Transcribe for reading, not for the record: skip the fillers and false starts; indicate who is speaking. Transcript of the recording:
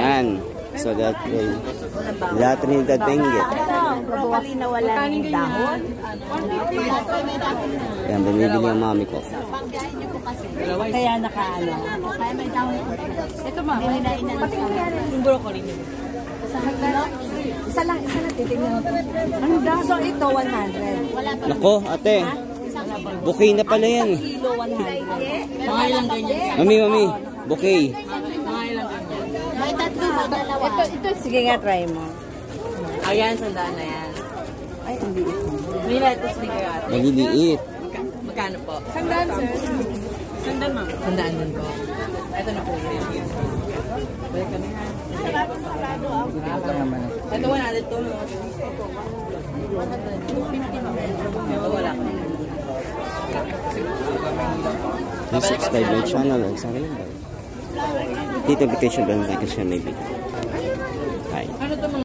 Speaker 1: Yan. So that way, La Trinidad Benguet.
Speaker 2: Broccoli na wala ng dahon.
Speaker 1: Yan, binibili ang mami ko.
Speaker 2: Kaya nakaano. Kaya may dahon. Ito ma, may nainan. Yung broccoli niyo. Isa lang titignan. So ito 100.
Speaker 1: Nako, ate. Bouquet na pala yan.
Speaker 2: Kilo 100. Mga ilang ganyan.
Speaker 1: Mami, bouquet.
Speaker 2: Mga ilang ganyan. May tatlo ba dalawa? Ito, sige nga, try mo. Ayan, sandaan na yan. Ay, hindi ito. May lettuce din kayo ate.
Speaker 1: Maliliit.
Speaker 2: Magkano po? Sandaan, sir. Sandaan, ma'am. Sandaan din po. Ito na po. Balik kami ha. Ito 100 to. Wala ka.
Speaker 1: Please subscribe my channel and sa rin ba? Dito invitation ba natin kasi may video.